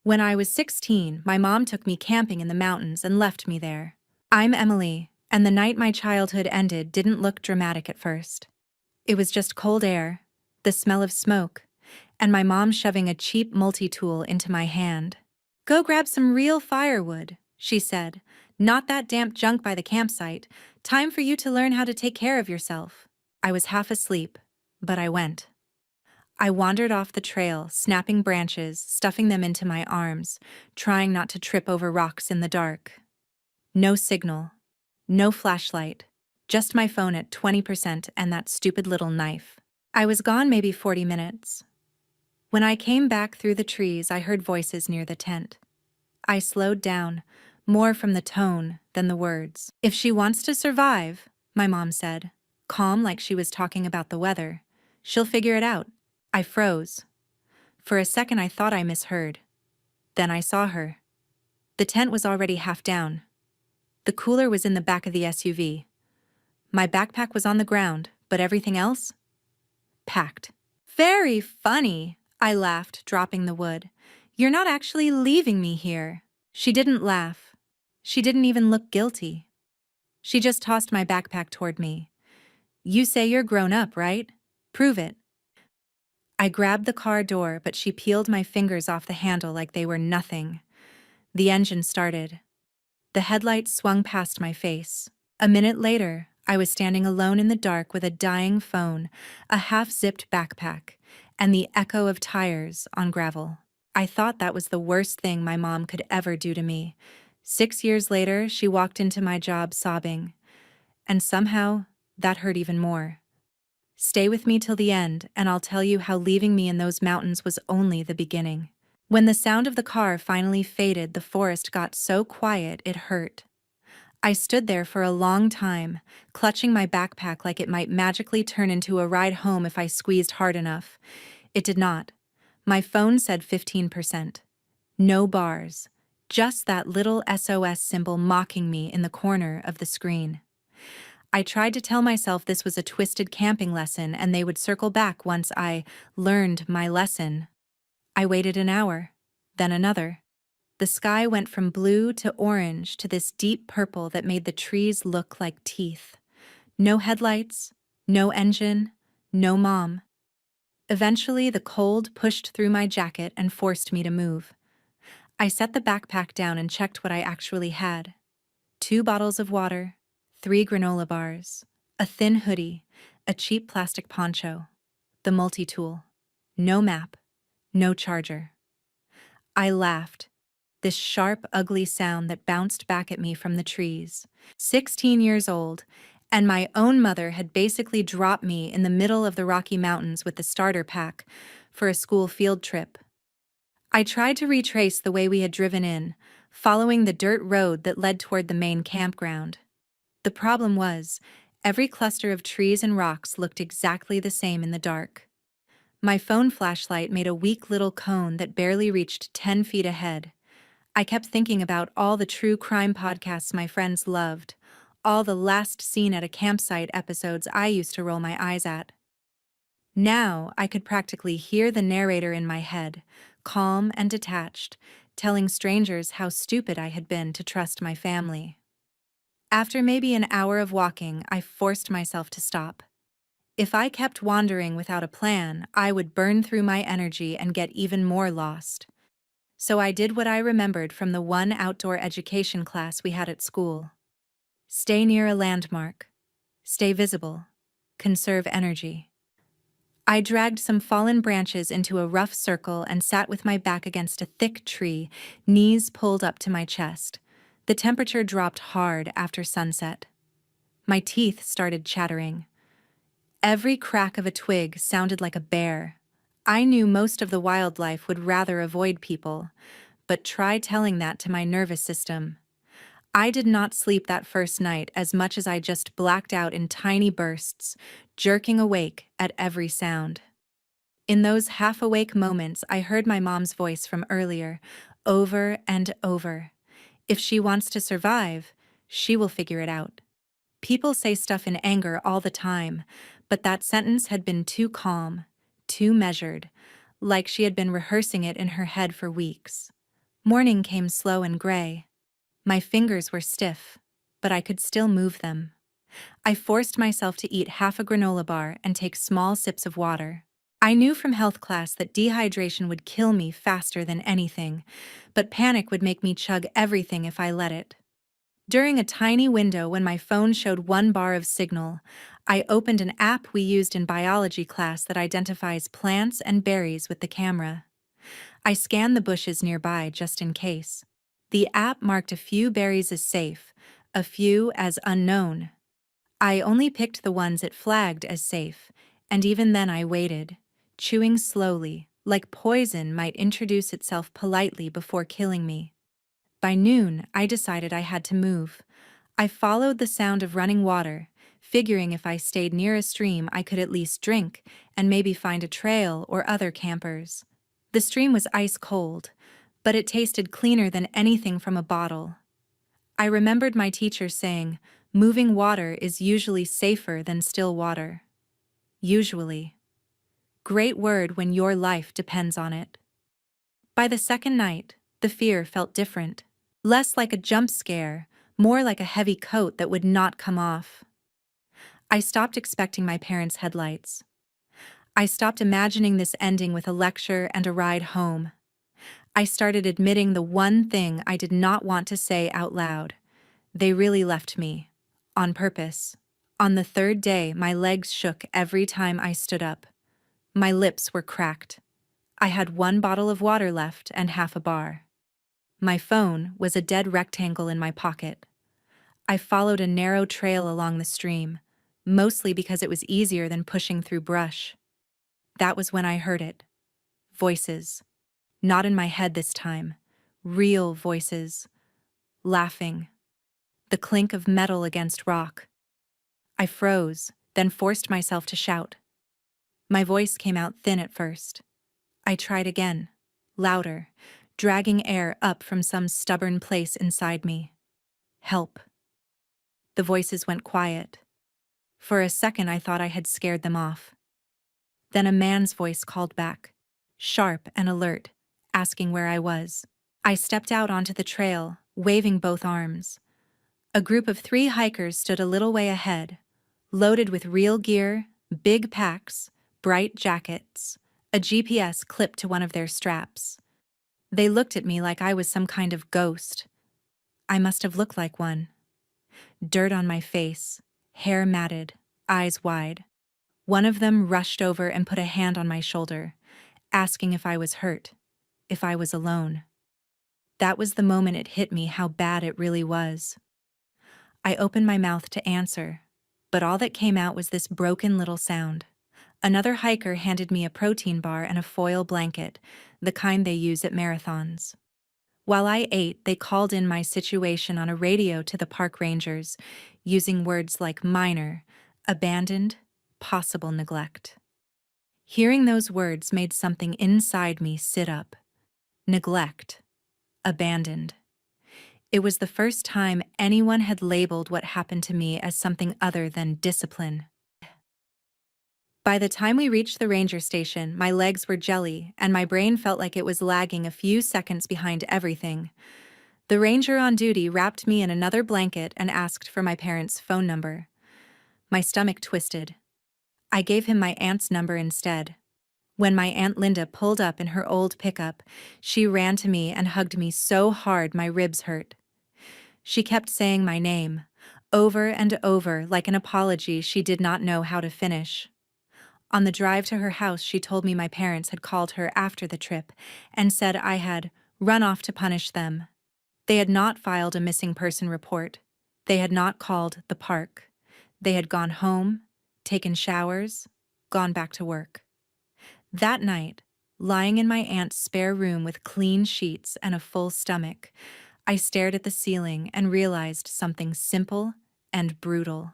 When I was 16, my mom took me camping in the mountains and left me there. I'm Emily, and the night my childhood ended didn't look dramatic at first. It was just cold air, the smell of smoke, and my mom shoving a cheap multi-tool into my hand. "Go grab some real firewood," she said. "Not that damp junk by the campsite. Time for you to learn how to take care of yourself." I was half asleep, but I went. I wandered off the trail, snapping branches, stuffing them into my arms, trying not to trip over rocks in the dark. No signal, no flashlight, just my phone at 20% and that stupid little knife. I was gone maybe 40 minutes. When I came back through the trees, I heard voices near the tent. I slowed down, more from the tone than the words. "If she wants to survive," my mom said, calm like she was talking about the weather, "she'll figure it out." I froze. For a second I thought I misheard. Then I saw her. The tent was already half down. The cooler was in the back of the SUV. My backpack was on the ground, but everything else? Packed. "Very funny," I laughed, dropping the wood. "You're not actually leaving me here." She didn't laugh. She didn't even look guilty. She just tossed my backpack toward me. "You say you're grown up, right? Prove it." I grabbed the car door, but she peeled my fingers off the handle like they were nothing. The engine started. The headlights swung past my face. A minute later, I was standing alone in the dark with a dying phone, a half-zipped backpack, and the echo of tires on gravel. I thought that was the worst thing my mom could ever do to me. 6 years later, she walked into my job sobbing. And somehow, that hurt even more. Stay with me till the end, and I'll tell you how leaving me in those mountains was only the beginning. When the sound of the car finally faded, the forest got so quiet it hurt. I stood there for a long time, clutching my backpack like it might magically turn into a ride home if I squeezed hard enough. It did not. My phone said 15%. No bars. Just that little SOS symbol mocking me in the corner of the screen. I tried to tell myself this was a twisted camping lesson and they would circle back once I learned my lesson. I waited an hour, then another. The sky went from blue to orange to this deep purple that made the trees look like teeth. No headlights, no engine, no mom. Eventually, the cold pushed through my jacket and forced me to move. I set the backpack down and checked what I actually had. 2 bottles of water, 3 granola bars, a thin hoodie, a cheap plastic poncho, the multi-tool, no map, no charger. I laughed, this sharp, ugly sound that bounced back at me from the trees. 16 years old, and my own mother had basically dropped me in the middle of the Rocky Mountains with the starter pack for a school field trip. I tried to retrace the way we had driven in, following the dirt road that led toward the main campground. The problem was, every cluster of trees and rocks looked exactly the same in the dark. My phone flashlight made a weak little cone that barely reached 10 feet ahead. I kept thinking about all the true crime podcasts my friends loved, all the last seen at a campsite episodes I used to roll my eyes at. Now I could practically hear the narrator in my head, calm and detached, telling strangers how stupid I had been to trust my family. After maybe an hour of walking, I forced myself to stop. If I kept wandering without a plan, I would burn through my energy and get even more lost. So I did what I remembered from the one outdoor education class we had at school. Stay near a landmark. Stay visible. Conserve energy. I dragged some fallen branches into a rough circle and sat with my back against a thick tree, knees pulled up to my chest. The temperature dropped hard after sunset. My teeth started chattering. Every crack of a twig sounded like a bear. I knew most of the wildlife would rather avoid people, but try telling that to my nervous system. I did not sleep that first night as much as I just blacked out in tiny bursts, jerking awake at every sound. In those half-awake moments, I heard my mom's voice from earlier, over and over. If she wants to survive, she will figure it out. People say stuff in anger all the time, but that sentence had been too calm, too measured, like she had been rehearsing it in her head for weeks. Morning came slow and gray. My fingers were stiff, but I could still move them. I forced myself to eat half a granola bar and take small sips of water. I knew from health class that dehydration would kill me faster than anything, but panic would make me chug everything if I let it. During a tiny window when my phone showed 1 bar of signal, I opened an app we used in biology class that identifies plants and berries with the camera. I scanned the bushes nearby just in case. The app marked a few berries as safe, a few as unknown. I only picked the ones it flagged as safe, and even then I waited, chewing slowly, like poison might introduce itself politely before killing me. By noon, I decided I had to move. I followed the sound of running water, figuring if I stayed near a stream I could at least drink and maybe find a trail or other campers. The stream was ice cold, but it tasted cleaner than anything from a bottle. I remembered my teacher saying, "Moving water is usually safer than still water." Usually. Great word when your life depends on it. By the second night, the fear felt different. Less like a jump scare, more like a heavy coat that would not come off. I stopped expecting my parents' headlights. I stopped imagining this ending with a lecture and a ride home. I started admitting the one thing I did not want to say out loud. They really left me. On purpose. On the third day, my legs shook every time I stood up. My lips were cracked. I had 1 bottle of water left and half a bar. My phone was a dead rectangle in my pocket. I followed a narrow trail along the stream, mostly because it was easier than pushing through brush. That was when I heard it. Voices. Not in my head this time. Real voices. Laughing. The clink of metal against rock. I froze, then forced myself to shout. My voice came out thin at first. I tried again, louder, dragging air up from some stubborn place inside me. Help. The voices went quiet. For a second I thought I had scared them off. Then a man's voice called back, sharp and alert, asking where I was. I stepped out onto the trail, waving both arms. A group of 3 hikers stood a little way ahead, loaded with real gear, big packs, bright jackets, a GPS clipped to one of their straps. They looked at me like I was some kind of ghost. I must have looked like one. Dirt on my face, hair matted, eyes wide. One of them rushed over and put a hand on my shoulder, asking if I was hurt, if I was alone. That was the moment it hit me how bad it really was. I opened my mouth to answer, but all that came out was this broken little sound. Another hiker handed me a protein bar and a foil blanket, the kind they use at marathons. While I ate, they called in my situation on a radio to the park rangers, using words like minor, abandoned, possible neglect. Hearing those words made something inside me sit up. Neglect. Abandoned. It was the first time anyone had labeled what happened to me as something other than discipline. By the time we reached the ranger station, my legs were jelly, and my brain felt like it was lagging a few seconds behind everything. The ranger on duty wrapped me in another blanket and asked for my parents' phone number. My stomach twisted. I gave him my aunt's number instead. When my Aunt Linda pulled up in her old pickup, she ran to me and hugged me so hard my ribs hurt. She kept saying my name, over and over like an apology she did not know how to finish. On the drive to her house, she told me my parents had called her after the trip and said I had run off to punish them. They had not filed a missing person report. They had not called the park. They had gone home, taken showers, gone back to work. That night, lying in my aunt's spare room with clean sheets and a full stomach, I stared at the ceiling and realized something simple and brutal.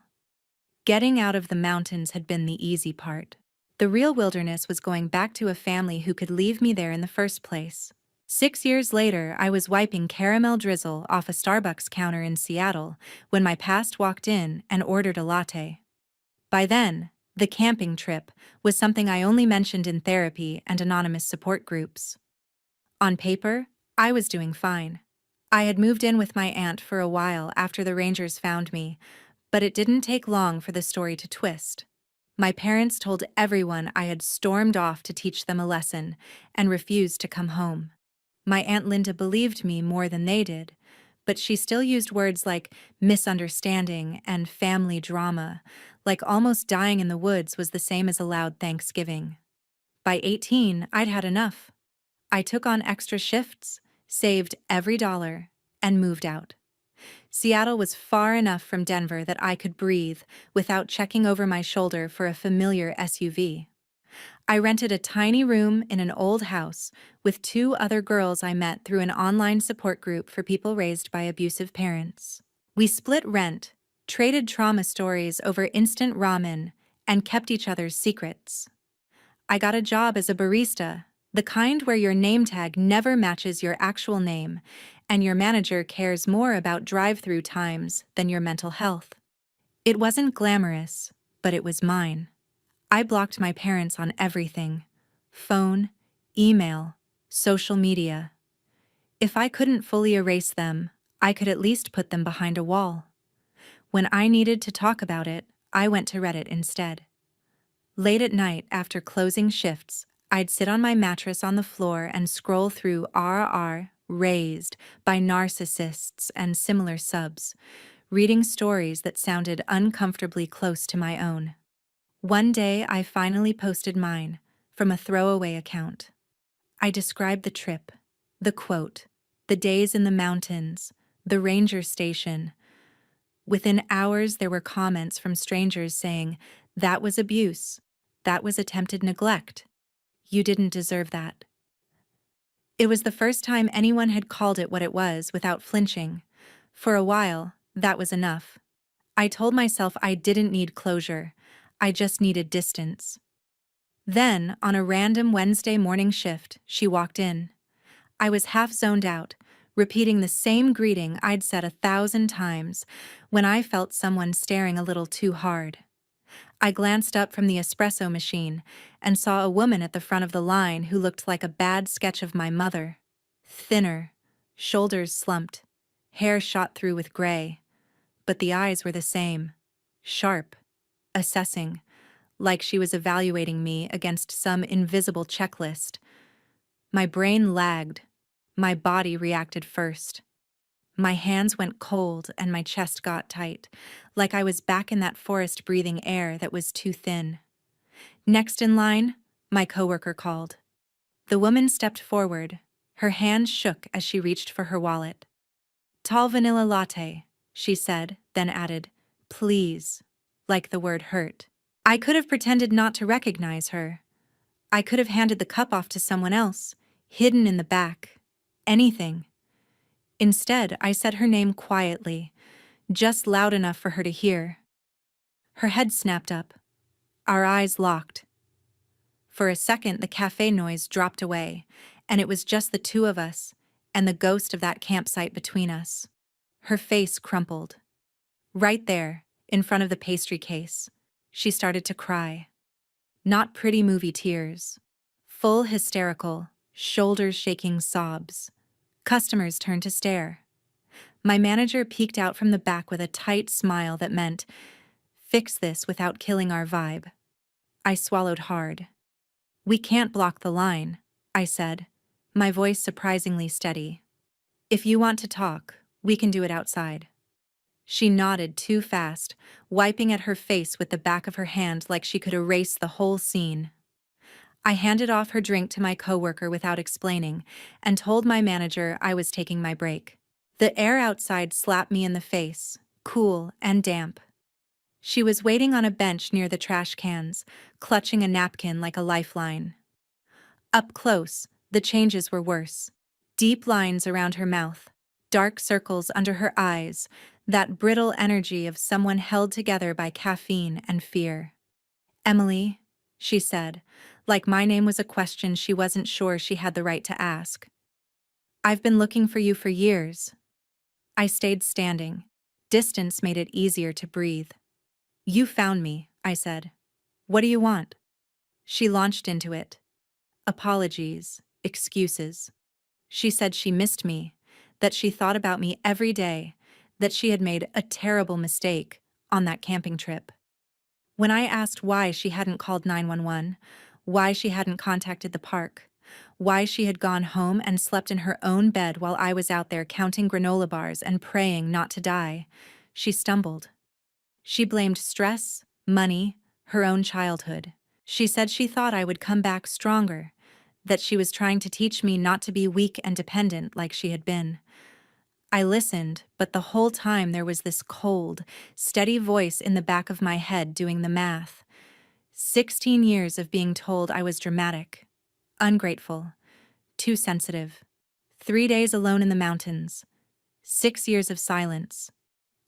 Getting out of the mountains had been the easy part. The real wilderness was going back to a family who could leave me there in the first place. 6 years later, I was wiping caramel drizzle off a Starbucks counter in Seattle when my past walked in and ordered a latte. By then, the camping trip was something I only mentioned in therapy and anonymous support groups. On paper, I was doing fine. I had moved in with my aunt for a while after the Rangers found me, but it didn't take long for the story to twist. My parents told everyone I had stormed off to teach them a lesson and refused to come home. My Aunt Linda believed me more than they did, but she still used words like misunderstanding and family drama, like almost dying in the woods was the same as a loud Thanksgiving. By 18, I'd had enough. I took on extra shifts, saved every dollar, and moved out. Seattle was far enough from Denver that I could breathe without checking over my shoulder for a familiar SUV. I rented a tiny room in an old house with two other girls I met through an online support group for people raised by abusive parents. We split rent, traded trauma stories over instant ramen, and kept each other's secrets. I got a job as a barista, the kind where your name tag never matches your actual name, and your manager cares more about drive-through times than your mental health. It wasn't glamorous, but it was mine. I blocked my parents on everything: phone, email, social media. If I couldn't fully erase them, I could at least put them behind a wall. When I needed to talk about it, I went to Reddit instead. Late at night, after closing shifts, I'd sit on my mattress on the floor and scroll through RR raised by narcissists and similar subs, reading stories that sounded uncomfortably close to my own. One day, I finally posted mine, from a throwaway account. I described the trip, the quote, the days in the mountains, the ranger station. Within hours, there were comments from strangers saying, "That was abuse. That was attempted neglect. You didn't deserve that." It was the first time anyone had called it what it was without flinching. For a while, that was enough. I told myself I didn't need closure. I just needed distance. Then, on a random Wednesday morning shift, she walked in. I was half zoned out, repeating the same greeting I'd said 1,000 times when I felt someone staring a little too hard. I glanced up from the espresso machine and saw a woman at the front of the line who looked like a bad sketch of my mother. Thinner, shoulders slumped, hair shot through with gray. But the eyes were the same, sharp, assessing, like she was evaluating me against some invisible checklist. My brain lagged. My body reacted first. My hands went cold and my chest got tight, like I was back in that forest breathing air that was too thin. Next in line, my coworker called. The woman stepped forward. Her hand shook as she reached for her wallet. "Tall vanilla latte," she said, then added, "Please," like the word hurt. I could have pretended not to recognize her. I could have handed the cup off to someone else, hidden in the back. Anything. Instead, I said her name quietly, just loud enough for her to hear. Her head snapped up. Our eyes locked. For a second, the cafe noise dropped away, and it was just the two of us, and the ghost of that campsite between us. Her face crumpled. Right there, in front of the pastry case, she started to cry. Not pretty movie tears. Full hysterical, shoulders-shaking sobs. Customers turned to stare. My manager peeked out from the back with a tight smile that meant, "Fix this without killing our vibe." I swallowed hard. "We can't block the line," I said, my voice surprisingly steady. "If you want to talk, we can do it outside." She nodded too fast, wiping at her face with the back of her hand like she could erase the whole scene. I handed off her drink to my coworker without explaining and told my manager I was taking my break. The air outside slapped me in the face, cool and damp. She was waiting on a bench near the trash cans, clutching a napkin like a lifeline. Up close, the changes were worse. Deep lines around her mouth, dark circles under her eyes, that brittle energy of someone held together by caffeine and fear. "Emily," she said, like my name was a question she wasn't sure she had the right to ask. "I've been looking for you for years." I stayed standing. Distance made it easier to breathe. "You found me," I said. "What do you want?" She launched into it. Apologies, excuses. She said she missed me, that she thought about me every day, that she had made a terrible mistake on that camping trip. When I asked why she hadn't called 911, why she hadn't contacted the park, why she had gone home and slept in her own bed while I was out there counting granola bars and praying not to die, she stumbled. She blamed stress, money, her own childhood. She said she thought I would come back stronger, that she was trying to teach me not to be weak and dependent like she had been. I listened, but the whole time there was this cold, steady voice in the back of my head doing the math. 16 years of being told I was dramatic, ungrateful, too sensitive. 3 days alone in the mountains. 6 years of silence.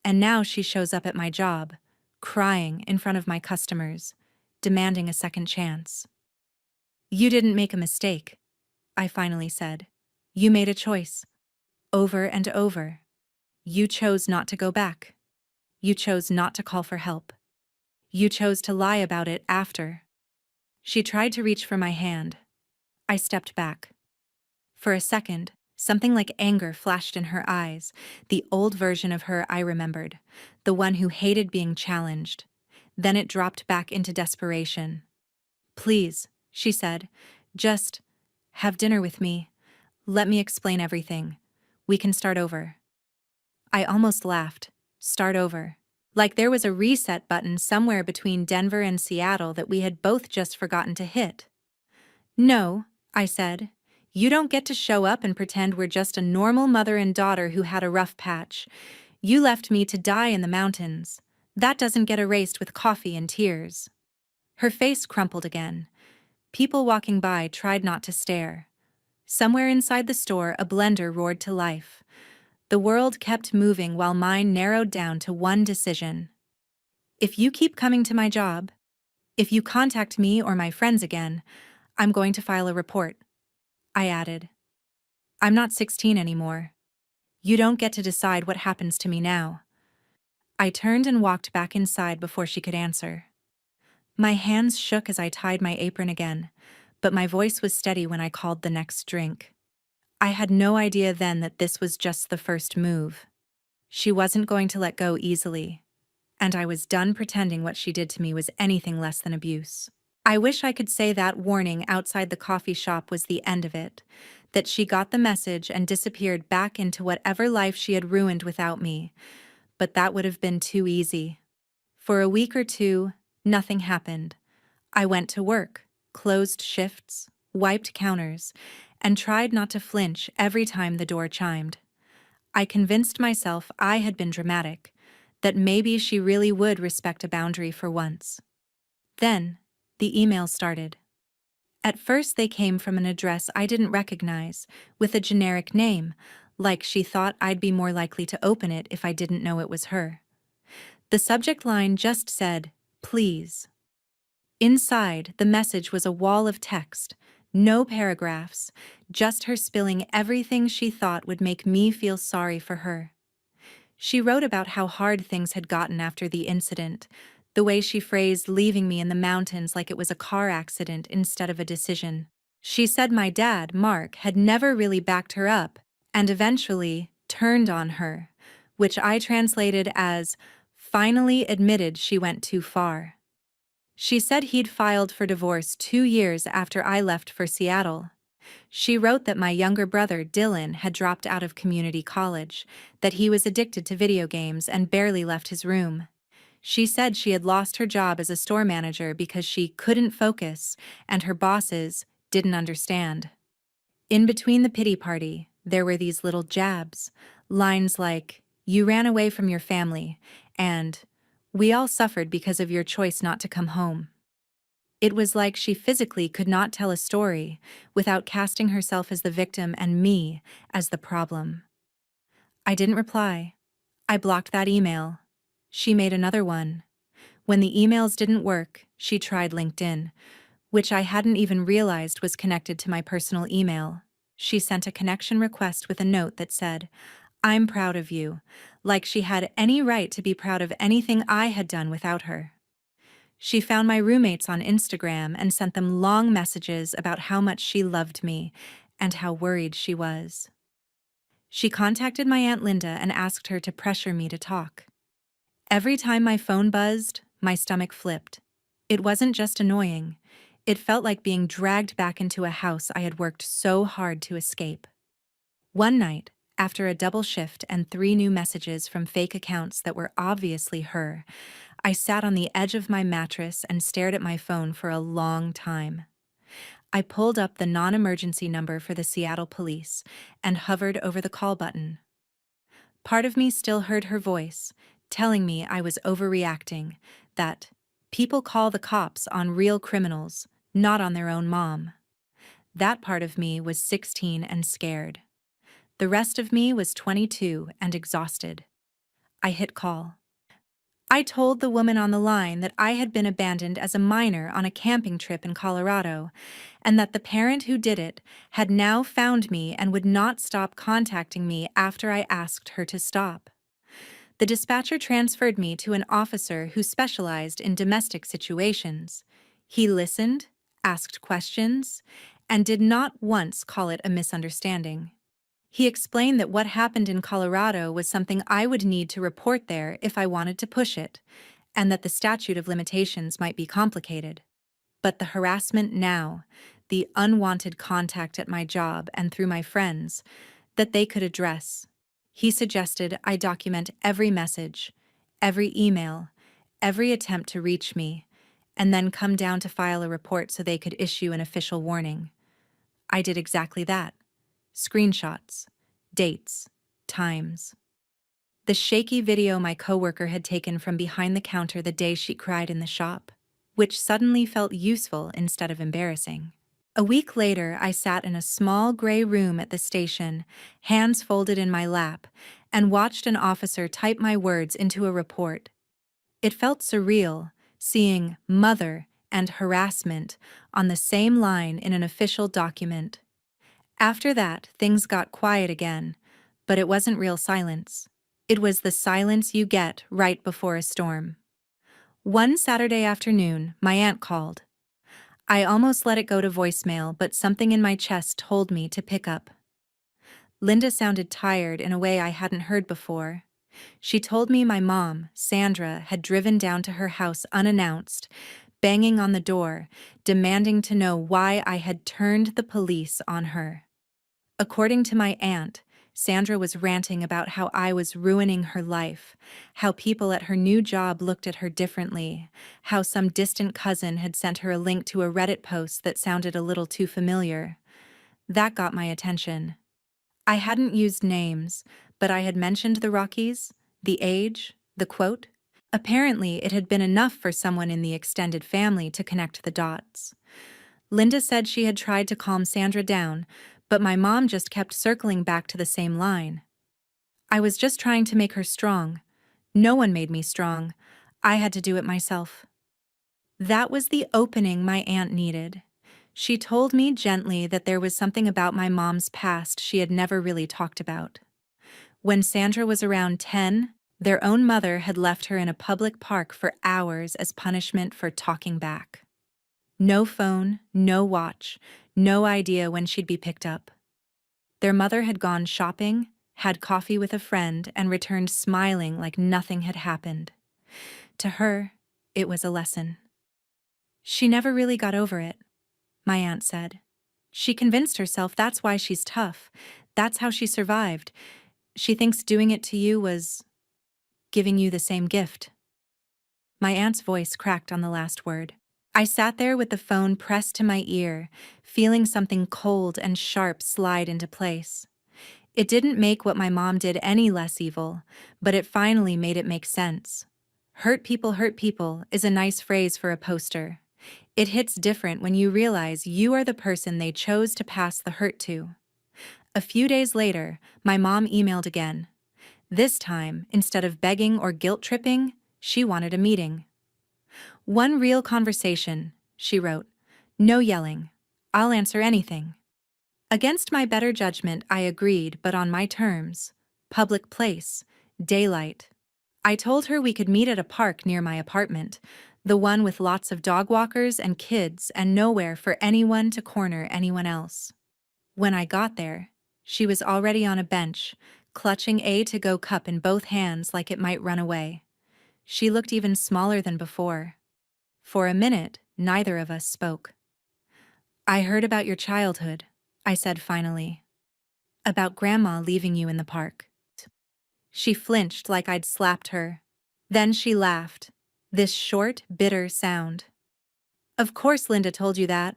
And now she shows up at my job, crying in front of my customers, demanding a second chance. "You didn't make a mistake," I finally said. "You made a choice. Over and over. You chose not to go back. You chose not to call for help. You chose to lie about it after." She tried to reach for my hand. I stepped back. For a second, something like anger flashed in her eyes, the old version of her I remembered, the one who hated being challenged. Then it dropped back into desperation. "Please," she said, "just have dinner with me. Let me explain everything. We can start over." I almost laughed. Start over. Like there was a reset button somewhere between Denver and Seattle that we had both just forgotten to hit. "No," I said. "You don't get to show up and pretend we're just a normal mother and daughter who had a rough patch. You left me to die in the mountains. That doesn't get erased with coffee and tears." Her face crumpled again. People walking by tried not to stare. Somewhere inside the store, a blender roared to life. The world kept moving while mine narrowed down to one decision. "If you keep coming to my job, if you contact me or my friends again, I'm going to file a report," I added. "I'm not 16 anymore. You don't get to decide what happens to me now." I turned and walked back inside before she could answer. My hands shook as I tied my apron again, but my voice was steady when I called the next drink. I had no idea then that this was just the first move. She wasn't going to let go easily, and I was done pretending what she did to me was anything less than abuse. I wish I could say that warning outside the coffee shop was the end of it, that she got the message and disappeared back into whatever life she had ruined without me, but that would have been too easy. For a week or two, nothing happened. I went to work, closed shifts, wiped counters, and tried not to flinch every time the door chimed. I convinced myself I had been dramatic, that maybe she really would respect a boundary for once. Then, the emails started. At first they came from an address I didn't recognize, with a generic name, like she thought I'd be more likely to open it if I didn't know it was her. The subject line just said, "Please." Inside, the message was a wall of text, no paragraphs, just her spilling everything she thought would make me feel sorry for her. She wrote about how hard things had gotten after the incident, the way she phrased leaving me in the mountains like it was a car accident instead of a decision. She said my dad, Mark, had never really backed her up and eventually turned on her, which I translated as finally admitted she went too far. She said he'd filed for divorce 2 years after I left for Seattle. She wrote that my younger brother, Dylan, had dropped out of community college, that he was addicted to video games and barely left his room. She said she had lost her job as a store manager because she couldn't focus and her bosses didn't understand. In between the pity party, there were these little jabs, lines like, "You ran away from your family," and "We all suffered because of your choice not to come home." It was like she physically could not tell a story without casting herself as the victim and me as the problem. I didn't reply. I blocked that email. She made another one. When the emails didn't work, she tried LinkedIn, which I hadn't even realized was connected to my personal email. She sent a connection request with a note that said, "I'm proud of you," like she had any right to be proud of anything I had done without her. She found my roommates on Instagram and sent them long messages about how much she loved me and how worried she was. She contacted my Aunt Linda and asked her to pressure me to talk. Every time my phone buzzed, my stomach flipped. It wasn't just annoying. It felt like being dragged back into a house I had worked so hard to escape. One night, after a double shift and 3 new messages from fake accounts that were obviously her, I sat on the edge of my mattress and stared at my phone for a long time. I pulled up the non-emergency number for the Seattle police and hovered over the call button. Part of me still heard her voice, telling me I was overreacting, that people call the cops on real criminals, not on their own mom. That part of me was 16 and scared. The rest of me was 22 and exhausted. I hit call. I told the woman on the line that I had been abandoned as a minor on a camping trip in Colorado, and that the parent who did it had now found me and would not stop contacting me after I asked her to stop. The dispatcher transferred me to an officer who specialized in domestic situations. He listened, asked questions, and did not once call it a misunderstanding. He explained that what happened in Colorado was something I would need to report there if I wanted to push it, and that the statute of limitations might be complicated. But the harassment now, the unwanted contact at my job and through my friends, that they could address. He suggested I document every message, every email, every attempt to reach me, and then come down to file a report so they could issue an official warning. I did exactly that. Screenshots, dates, times. The shaky video my coworker had taken from behind the counter the day she cried in the shop, which suddenly felt useful instead of embarrassing. A week later, I sat in a small gray room at the station, hands folded in my lap, and watched an officer type my words into a report. It felt surreal, seeing mother and harassment on the same line in an official document. After that, things got quiet again, but it wasn't real silence. It was the silence you get right before a storm. One Saturday afternoon, my aunt called. I almost let it go to voicemail, but something in my chest told me to pick up. Linda sounded tired in a way I hadn't heard before. She told me my mom, Sandra, had driven down to her house unannounced, banging on the door, demanding to know why I had turned the police on her. According to my aunt, Sandra was ranting about how I was ruining her life, how people at her new job looked at her differently, how some distant cousin had sent her a link to a Reddit post that sounded a little too familiar. That got my attention. I hadn't used names, but I had mentioned the Rockies, the age, the quote. Apparently, it had been enough for someone in the extended family to connect the dots. Linda said she had tried to calm Sandra down, but my mom just kept circling back to the same line. I was just trying to make her strong. No one made me strong. I had to do it myself. That was the opening my aunt needed. She told me gently that there was something about my mom's past she had never really talked about. When Sandra was around 10, their own mother had left her in a public park for hours as punishment for talking back. No phone, no watch, no idea when she'd be picked up. Their mother had gone shopping, had coffee with a friend, and returned smiling like nothing had happened. To her, it was a lesson. She never really got over it, my aunt said. She convinced herself that's why she's tough. That's how she survived. She thinks doing it to you was giving you the same gift. My aunt's voice cracked on the last word. I sat there with the phone pressed to my ear, feeling something cold and sharp slide into place. It didn't make what my mom did any less evil, but it finally made it make sense. Hurt people is a nice phrase for a poster. It hits different when you realize you are the person they chose to pass the hurt to. A few days later, my mom emailed again. This time, instead of begging or guilt-tripping, she wanted a meeting. "One real conversation," she wrote. "No yelling. I'll answer anything." Against my better judgment, I agreed, but on my terms. Public place. Daylight. I told her we could meet at a park near my apartment, the one with lots of dog walkers and kids and nowhere for anyone to corner anyone else. When I got there, she was already on a bench, clutching a to-go cup in both hands like it might run away. She looked even smaller than before. For a minute, neither of us spoke. "I heard about your childhood," I said finally. "About Grandma leaving you in the park." She flinched like I'd slapped her. Then she laughed, this short, bitter sound. "Of course Linda told you that."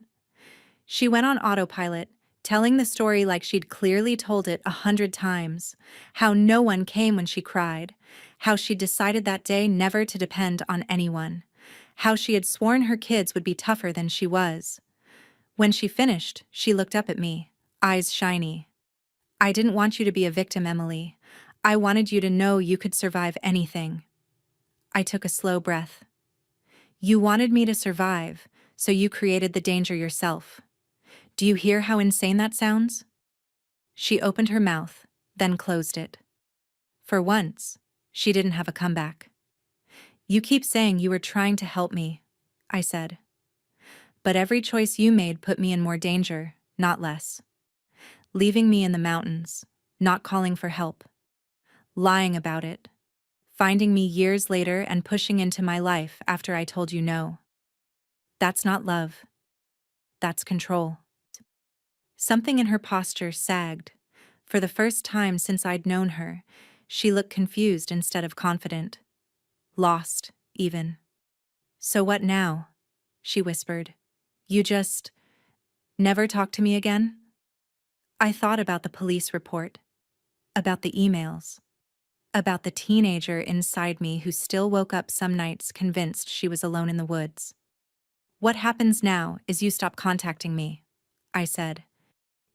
She went on autopilot, telling the story like she'd clearly told it 100 times. How no one came when she cried. How she'd decided that day never to depend on anyone. How she had sworn her kids would be tougher than she was. When she finished, she looked up at me, eyes shiny. "I didn't want you to be a victim, Emily. I wanted you to know you could survive anything." I took a slow breath. "You wanted me to survive, so you created the danger yourself. Do you hear how insane that sounds?" She opened her mouth, then closed it. For once, she didn't have a comeback. "You keep saying you were trying to help me," I said. "But every choice you made put me in more danger, not less. Leaving me in the mountains, not calling for help, lying about it, finding me years later and pushing into my life after I told you no. That's not love. That's control." Something in her posture sagged. For the first time since I'd known her, she looked confused instead of confident. Lost, even. "So what now?" she whispered. "You just never talk to me again?" I thought about the police report, about the emails, about the teenager inside me who still woke up some nights convinced she was alone in the woods. "What happens now is you stop contacting me," I said.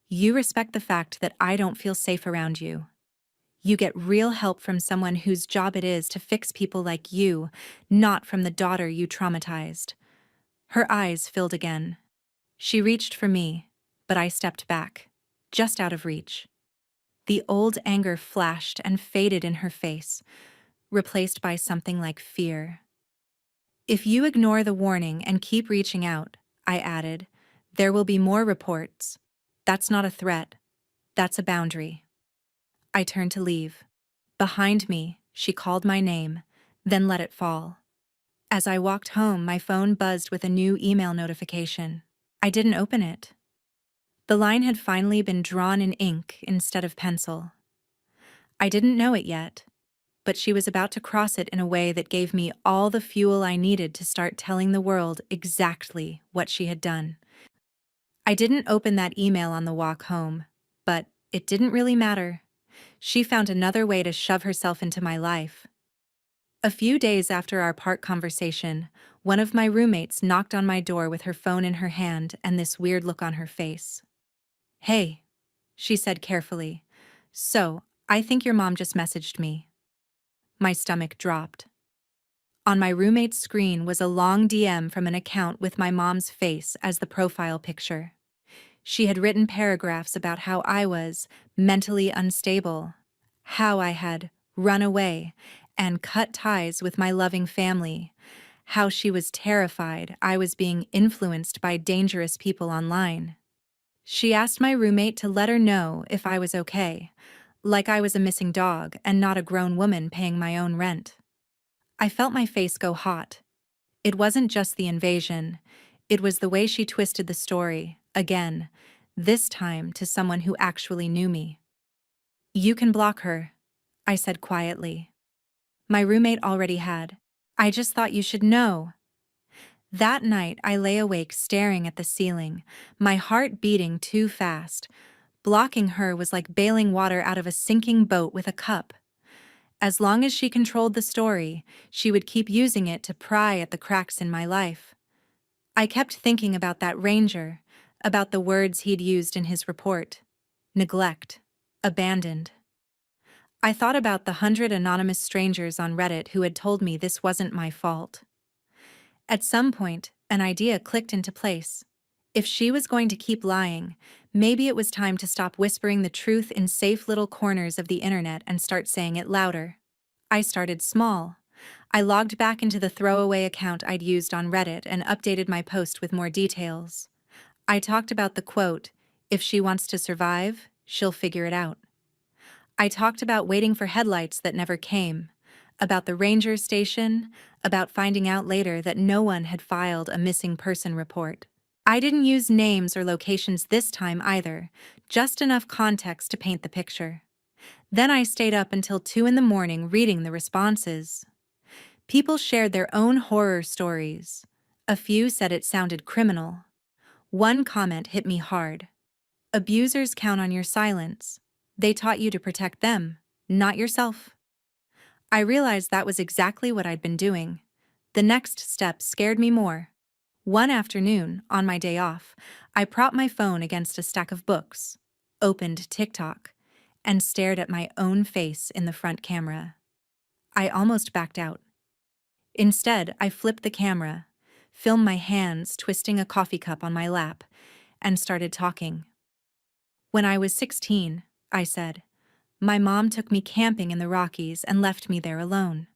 "You respect the fact that I don't feel safe around you. You get real help from someone whose job it is to fix people like you, not from the daughter you traumatized." Her eyes filled again. She reached for me, but I stepped back, just out of reach. The old anger flashed and faded in her face, replaced by something like fear. "If you ignore the warning and keep reaching out," I added, "there will be more reports. That's not a threat. That's a boundary." I turned to leave. Behind me, she called my name, then let it fall. As I walked home, my phone buzzed with a new email notification. I didn't open it. The line had finally been drawn in ink instead of pencil. I didn't know it yet, but she was about to cross it in a way that gave me all the fuel I needed to start telling the world exactly what she had done. I didn't open that email on the walk home, but it didn't really matter. She found another way to shove herself into my life. A few days after our park conversation, one of my roommates knocked on my door with her phone in her hand and this weird look on her face. "Hey," she said carefully. "So, I think your mom just messaged me." My stomach dropped. On my roommate's screen was a long DM from an account with my mom's face as the profile picture. She had written paragraphs about how I was mentally unstable, how I had run away and cut ties with my loving family, how she was terrified I was being influenced by dangerous people online. She asked my roommate to let her know if I was okay, like I was a missing dog and not a grown woman paying my own rent. I felt my face go hot. It wasn't just the invasion, it was the way she twisted the story, again, this time to someone who actually knew me. "You can block her," I said quietly. My roommate already had. "I just thought you should know." That night I lay awake staring at the ceiling, my heart beating too fast. Blocking her was like bailing water out of a sinking boat with a cup. As long as she controlled the story, she would keep using it to pry at the cracks in my life. I kept thinking about that ranger, about the words he'd used in his report. Neglect. Abandoned. I thought about the 100 anonymous strangers on Reddit who had told me this wasn't my fault. At some point, an idea clicked into place. If she was going to keep lying, maybe it was time to stop whispering the truth in safe little corners of the internet and start saying it louder. I started small. I logged back into the throwaway account I'd used on Reddit and updated my post with more details. I talked about the quote, If she wants to survive, she'll figure it out. I talked about waiting for headlights that never came, about the ranger station, about finding out later that no one had filed a missing person report. I didn't use names or locations this time either, just enough context to paint the picture. Then I stayed up until 2 in the morning reading the responses. People shared their own horror stories. A few said it sounded criminal. One comment hit me hard. Abusers count on your silence. They taught you to protect them, not yourself. I realized that was exactly what I'd been doing. The next step scared me more. One afternoon, on my day off, I propped my phone against a stack of books, opened TikTok, and stared at my own face in the front camera. I almost backed out. Instead, I flipped the camera, filmed my hands twisting a coffee cup on my lap, and started talking. When I was 16, I said, my mom took me camping in the Rockies and left me there alone.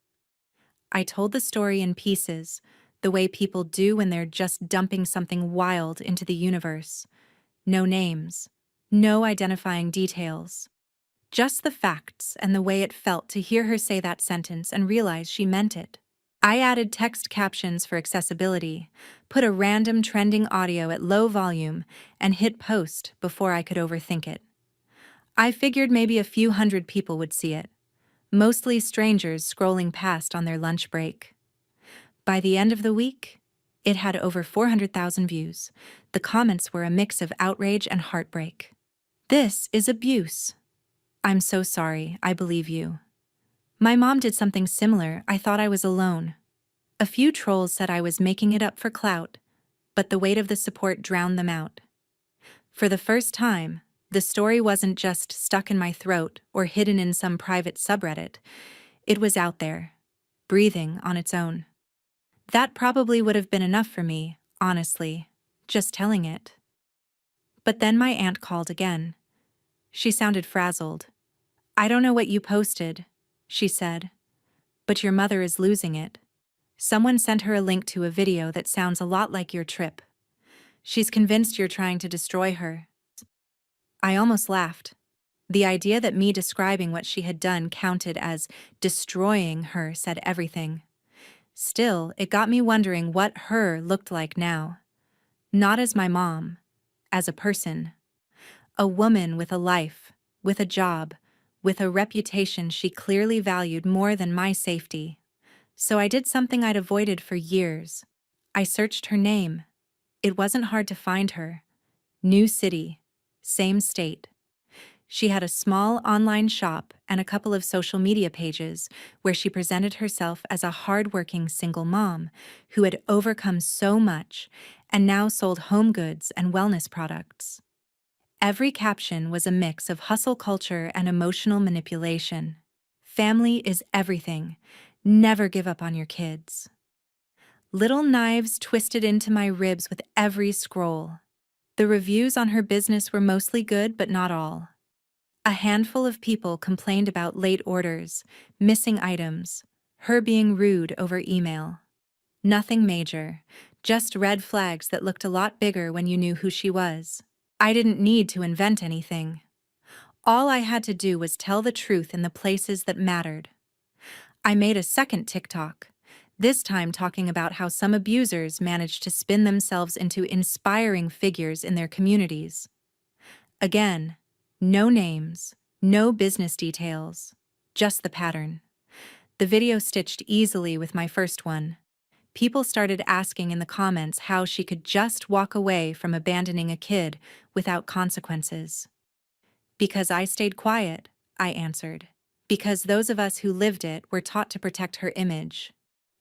I told the story in pieces, the way people do when they're just dumping something wild into the universe. No names, no identifying details. Just the facts and the way it felt to hear her say that sentence and realize she meant it. I added text captions for accessibility, put a random trending audio at low volume, and hit post before I could overthink it. I figured maybe a few hundred people would see it, mostly strangers scrolling past on their lunch break. By the end of the week, it had over 400,000 views. The comments were a mix of outrage and heartbreak. This is abuse. I'm so sorry, I believe you. My mom did something similar. I thought I was alone. A few trolls said I was making it up for clout, but the weight of the support drowned them out. For the first time, the story wasn't just stuck in my throat or hidden in some private subreddit. It was out there, breathing on its own. That probably would have been enough for me, honestly, just telling it. But then my aunt called again. She sounded frazzled. I don't know what you posted, she said, but your mother is losing it. Someone sent her a link to a video that sounds a lot like your trip. She's convinced you're trying to destroy her. I almost laughed. The idea that me describing what she had done counted as destroying her said everything. Still, it got me wondering what her looked like now. Not as my mom, as a person. A woman with a life, with a job, with a reputation she clearly valued more than my safety. So I did something I'd avoided for years. I searched her name. It wasn't hard to find her. New city, same state. She had a small online shop and a couple of social media pages where she presented herself as a hardworking single mom who had overcome so much and now sold home goods and wellness products. Every caption was a mix of hustle culture and emotional manipulation. Family is everything. Never give up on your kids. Little knives twisted into my ribs with every scroll. The reviews on her business were mostly good, but not all. A handful of people complained about late orders, missing items, her being rude over email. Nothing major, just red flags that looked a lot bigger when you knew who she was. I didn't need to invent anything. All I had to do was tell the truth in the places that mattered. I made a second TikTok, this time talking about how some abusers managed to spin themselves into inspiring figures in their communities. Again, no names, no business details, just the pattern. The video stitched easily with my first one. People started asking in the comments how she could just walk away from abandoning a kid without consequences. Because I stayed quiet, I answered. Because those of us who lived it were taught to protect her image.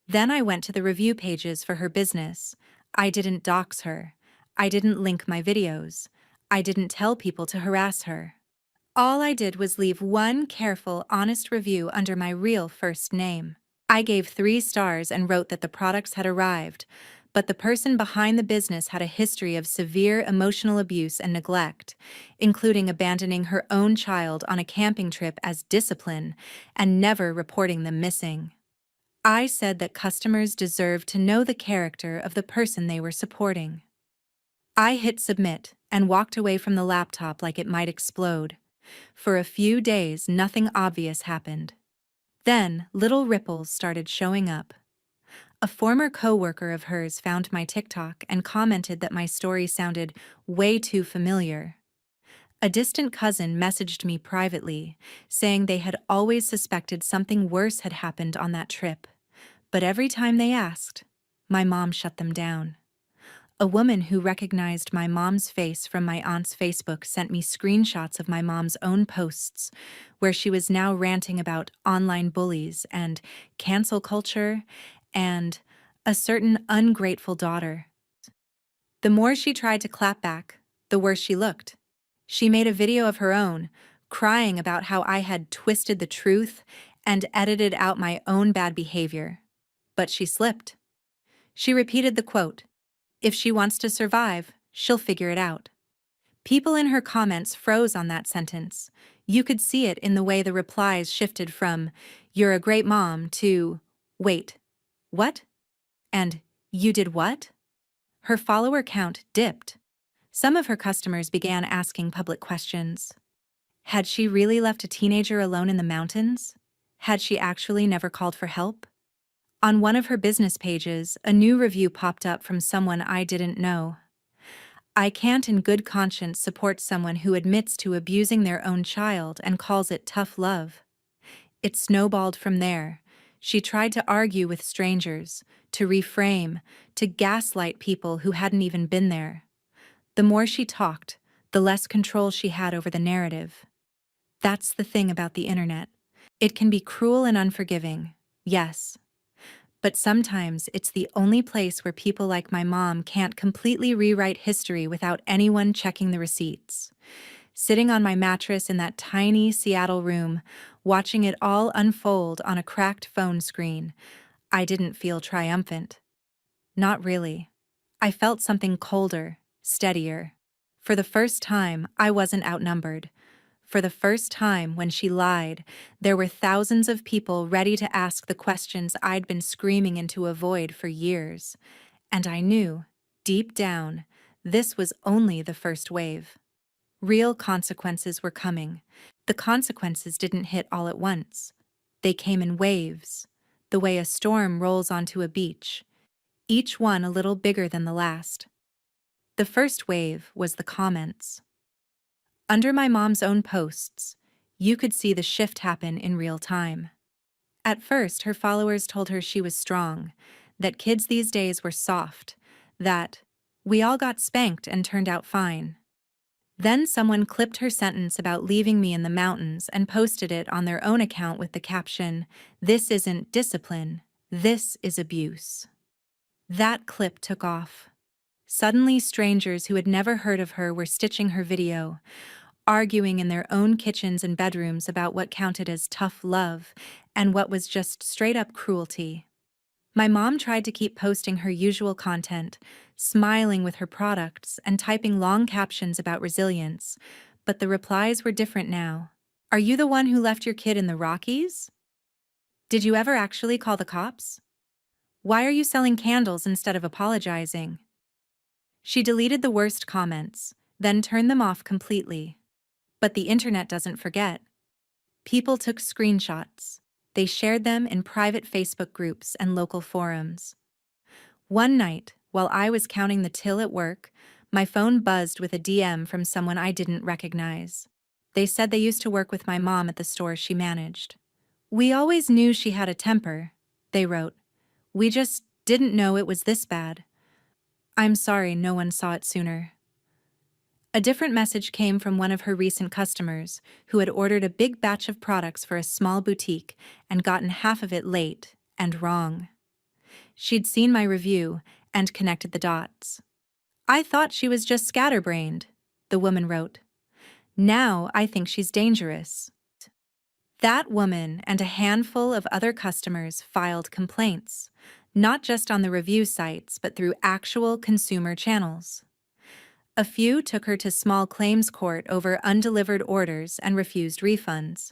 Then I went to the review pages for her business. I didn't dox her. I didn't link my videos. I didn't tell people to harass her. All I did was leave one careful, honest review under my real first name. I gave 3 stars and wrote that the products had arrived, but the person behind the business had a history of severe emotional abuse and neglect, including abandoning her own child on a camping trip as discipline and never reporting them missing. I said that customers deserved to know the character of the person they were supporting. I hit submit, and walked away from the laptop like it might explode. For a few days, nothing obvious happened. Then, little ripples started showing up. A former coworker of hers found my TikTok and commented that my story sounded way too familiar. A distant cousin messaged me privately, saying they had always suspected something worse had happened on that trip. But every time they asked, my mom shut them down. A woman who recognized my mom's face from my aunt's Facebook sent me screenshots of my mom's own posts, where she was now ranting about online bullies and cancel culture and a certain ungrateful daughter. The more she tried to clap back, the worse she looked. She made a video of her own, crying about how I had twisted the truth and edited out my own bad behavior. But she slipped. She repeated the quote, "If she wants to survive, she'll figure it out." People in her comments froze on that sentence. You could see it in the way the replies shifted from, "You're a great mom," to, "Wait, what?" and "You did what?" Her follower count dipped. Some of her customers began asking public questions. Had she really left a teenager alone in the mountains? Had she actually never called for help? On one of her business pages, a new review popped up from someone I didn't know. "I can't in good conscience support someone who admits to abusing their own child and calls it tough love." It snowballed from there. She tried to argue with strangers, to reframe, to gaslight people who hadn't even been there. The more she talked, the less control she had over the narrative. That's the thing about the internet. It can be cruel and unforgiving, yes. But sometimes it's the only place where people like my mom can't completely rewrite history without anyone checking the receipts. Sitting on my mattress in that tiny Seattle room, watching it all unfold on a cracked phone screen, I didn't feel triumphant. Not really. I felt something colder, steadier. For the first time, I wasn't outnumbered. For the first time, when she lied, there were thousands of people ready to ask the questions I'd been screaming into a void for years. And I knew, deep down, this was only the first wave. Real consequences were coming. The consequences didn't hit all at once. They came in waves, the way a storm rolls onto a beach, each one a little bigger than the last. The first wave was the comments. Under my mom's own posts, you could see the shift happen in real time. At first, her followers told her she was strong, that kids these days were soft, that we all got spanked and turned out fine. Then someone clipped her sentence about leaving me in the mountains and posted it on their own account with the caption, "This isn't discipline, this is abuse." That clip took off. Suddenly, strangers who had never heard of her were stitching her video, arguing in their own kitchens and bedrooms about what counted as tough love and what was just straight-up cruelty. My mom tried to keep posting her usual content, smiling with her products and typing long captions about resilience, but the replies were different now. "Are you the one who left your kid in the Rockies? Did you ever actually call the cops? Why are you selling candles instead of apologizing?" She deleted the worst comments, then turned them off completely. But the internet doesn't forget. People took screenshots. They shared them in private Facebook groups and local forums. One night, while I was counting the till at work, my phone buzzed with a DM from someone I didn't recognize. They said they used to work with my mom at the store she managed. "We always knew she had a temper," they wrote. "We just didn't know it was this bad. I'm sorry no one saw it sooner." A different message came from one of her recent customers who had ordered a big batch of products for a small boutique and gotten half of it late and wrong. She'd seen my review and connected the dots. "I thought she was just scatterbrained," the woman wrote. "Now I think she's dangerous." That woman and a handful of other customers filed complaints, not just on the review sites but through actual consumer channels. A few took her to small claims court over undelivered orders and refused refunds.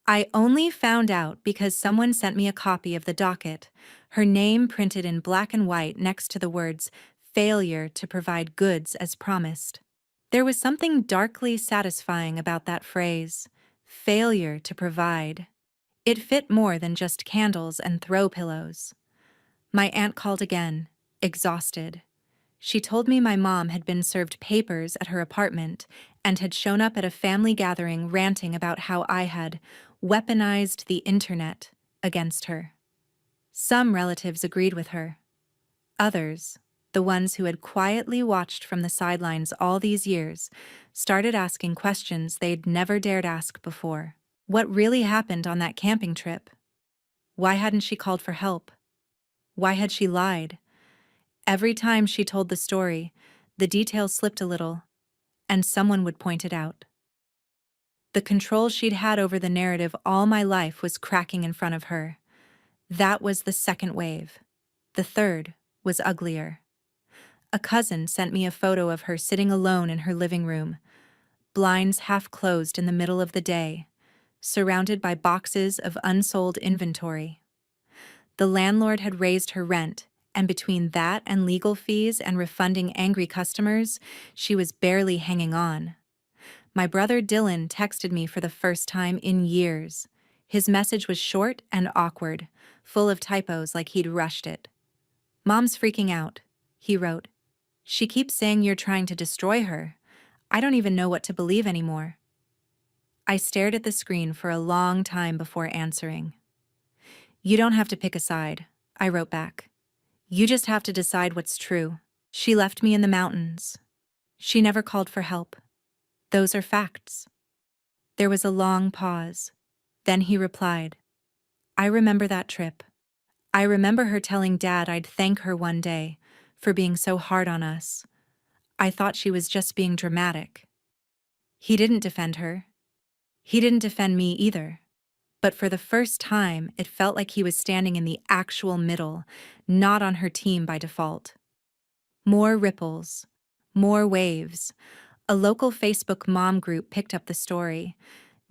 I only found out because someone sent me a copy of the docket, her name printed in black and white next to the words "failure to provide goods as promised." There was something darkly satisfying about that phrase, failure to provide. It fit more than just candles and throw pillows. My aunt called again, exhausted. She told me my mom had been served papers at her apartment and had shown up at a family gathering ranting about how I had weaponized the internet against her. Some relatives agreed with her. Others, the ones who had quietly watched from the sidelines all these years, started asking questions they'd never dared ask before. What really happened on that camping trip? Why hadn't she called for help? Why had she lied? Every time she told the story, the details slipped a little, and someone would point it out. The control she'd had over the narrative all my life was cracking in front of her. That was the second wave. The third was uglier. A cousin sent me a photo of her sitting alone in her living room, blinds half closed in the middle of the day, surrounded by boxes of unsold inventory. The landlord had raised her rent, and between that and legal fees and refunding angry customers, she was barely hanging on. My brother Dylan texted me for the first time in years. His message was short and awkward, full of typos like he'd rushed it. "Mom's freaking out," he wrote. "She keeps saying you're trying to destroy her. I don't even know what to believe anymore." I stared at the screen for a long time before answering. "You don't have to pick a side," I wrote back. "You just have to decide what's true. She left me in the mountains. She never called for help. Those are facts." There was a long pause. Then he replied, "I remember that trip. I remember her telling Dad I'd thank her one day for being so hard on us. I thought she was just being dramatic." He didn't defend her. He didn't defend me either. But for the first time, it felt like he was standing in the actual middle, not on her team by default. More ripples. More waves. A local Facebook mom group picked up the story,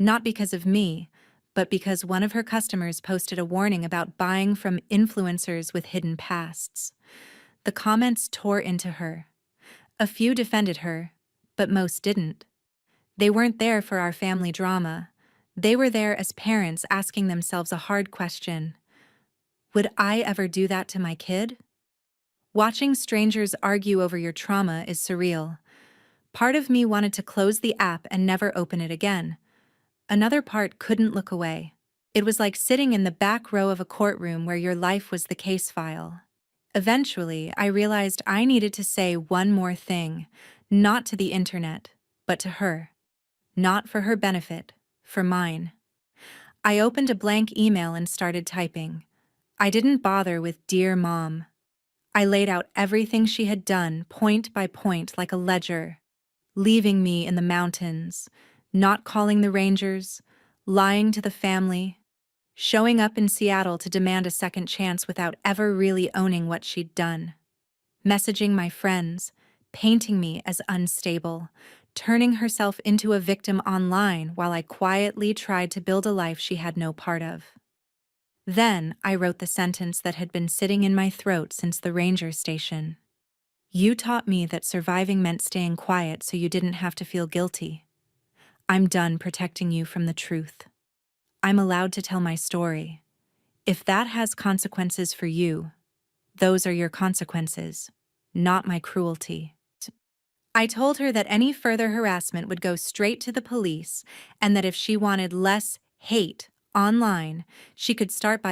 not because of me, but because one of her customers posted a warning about buying from influencers with hidden pasts. The comments tore into her. A few defended her, but most didn't. They weren't there for our family drama. They were there as parents asking themselves a hard question. Would I ever do that to my kid? Watching strangers argue over your trauma is surreal. Part of me wanted to close the app and never open it again. Another part couldn't look away. It was like sitting in the back row of a courtroom where your life was the case file. Eventually, I realized I needed to say one more thing, not to the internet, but to her. Not for her benefit, for mine. I opened a blank email and started typing. I didn't bother with "Dear Mom." I laid out everything she had done, point by point, like a ledger. Leaving me in the mountains, not calling the rangers, lying to the family, showing up in Seattle to demand a second chance without ever really owning what she'd done. Messaging my friends, painting me as unstable, turning herself into a victim online while I quietly tried to build a life she had no part of. Then I wrote the sentence that had been sitting in my throat since the ranger station. "You taught me that surviving meant staying quiet so you didn't have to feel guilty. I'm done protecting you from the truth. I'm allowed to tell my story. If that has consequences for you, those are your consequences, not my cruelty." I told her that any further harassment would go straight to the police and that if she wanted less hate online, she could start by